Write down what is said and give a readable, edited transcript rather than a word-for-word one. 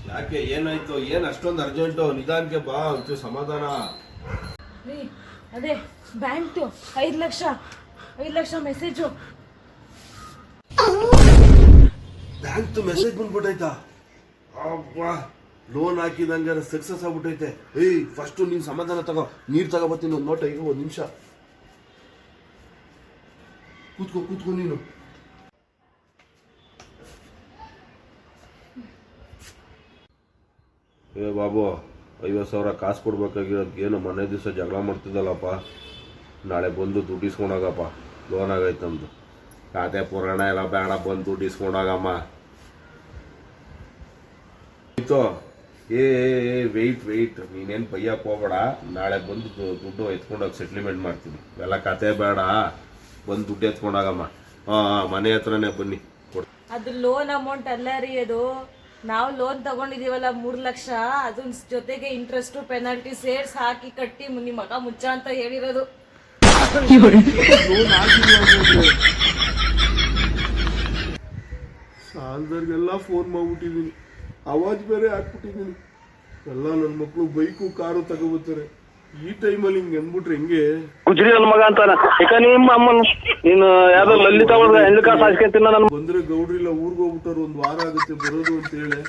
ಯಾಕೆ ಏನಾಯ್ತು? ಏನ್ ಅಷ್ಟೊಂದು ಅರ್ಜೆಂಟು? ನಿಧಾನಕ್ಕೆ ಬಾ, ಒಂಚೂರು ಸಮಾಧಾನ. ಅದೇ bank 5 lakh message. Bank message ಬಂದ್ಬಿಟ್ಟೈತಾ? ಅಬ್ಬಾ, ಲೋನ್ ಹಾಕಿದಂಗೆ ಸಕ್ಸಸ್ ಆಗ್ಬಿಟ್ಟೈತೆ. ಫಸ್ಟ್ ನೀನ್ ಸಮಾಧಾನ ತಗೋ, ನೀರ್ ತಗೋಬತ್ತೀನಿ. ಒಂದು ನೋಟ ಈಗ, 1 ನಿಮಿಷ ಕೂತ್ಕೋ ನೀನು. ಬಾಬು, 50,000 ಕಾಸು ಕೊಡ್ಬೇಕಾಗಿರೋದು ಏನು? ಮನೆ ದಿವಸ ಜಗಳ ಮಾಡ್ತಿದ್ದಲ್ಲಪ್ಪ, ನಾಳೆ ಬಂದು ದುಡ್ಡು ಇಸ್ಕೊಂಡೋಗಪ್ಪ. ಲೋನ್ ಆಗೈತೆ ನಮ್ದು. ಖಾತೆ ಪುರಾಣ ಎಲ್ಲ ಬೇಡ, ಬಂದು ದುಡ್ಡು ಇಸ್ಕೊಂಡೋಗಮ್ಮ. ಆಯ್ತು? ವೆಯ್ಟ್, ನೀನೇನು ಬೈಯಕ್ಕೆ ಹೋಗ್ಬೇಡ. ನಾಳೆ ಬಂದು ದುಡ್ಡು ಎತ್ಕೊಂಡೋಗಿ ಸೆಟ್ಲ್ಮೆಂಟ್ ಮಾಡ್ತೀನಿ. ಎಲ್ಲ ಕತೆ ಬೇಡ, ಬಂದು ದುಡ್ಡು ಎತ್ಕೊಂಡೋಗಮ್ಮ. ಮನೆ ಹತ್ರನೇ ಬನ್ನಿ. ಅದು ಲೋನ್ ಅಮೌಂಟ್ ಅಲ್ಲ ರೀ, ಅದು ನಾವು ಲೋನ್ ತಗೊಂಡಿದೀವಲ್ಲ 3 ಲಕ್ಷ, ಅದ್ರ ಜೊತೆಗೆ ಇಂಟ್ರೆಸ್ಟ್ ಪೆನಾಲ್ಟಿ ಸೇರ್ಸ್ ಹಾಕಿ ಕಟ್ಟಿ ನಿಮ್ಮ ಮಗ ಮುಚ್ಚ ಅಂತ ಹೇಳಿರೋದು. ಸಾಲದವ್ರಿಗೆಲ್ಲ ಫೋನ್ ಮಾಡ್ಬಿಟ್ಟಿದ್ದೀನಿ, ಅವಾಜ್ ಬೇರೆ ಹಾಕ್ಬಿಟ್ಟಿದ್ದೀನಿ. ಎಲ್ಲ ನನ್ನ ಮಕ್ಕಳು ಬೈಕು ಕಾರು ತಗೋಬರ್ತಾರೆ. ಈ ಟೈಮಲ್ಲಿ ಹಿಂಗೆ ಅಂದ್ಬಿಟ್ರೆ ಹೆಂಗೆ? ಗುಜ್ರಿ ನನ್ನ ಮಗ ಅಂತಾನ. ಈಗ ನಿಮ್ಮ ಅಮ್ಮನ ನೀನು ಯಾವ್ದೋ ಲಲಿತಾ ಹೆಣ್ಣು ಕಾಸು ಹಾಸ್ಕೊಂತೀನಿ ನಾನು. ಬಂದ್ರೆ ಗೌಡ್ರಿಲ್ಲ ಊರ್ಗ್ ಹೋಗ್ಬಿಟ್ಟವ್ರು, 1 ವಾರ ಆಗುತ್ತೆ ಬರೋದು ಅಂತ ಹೇಳಿ.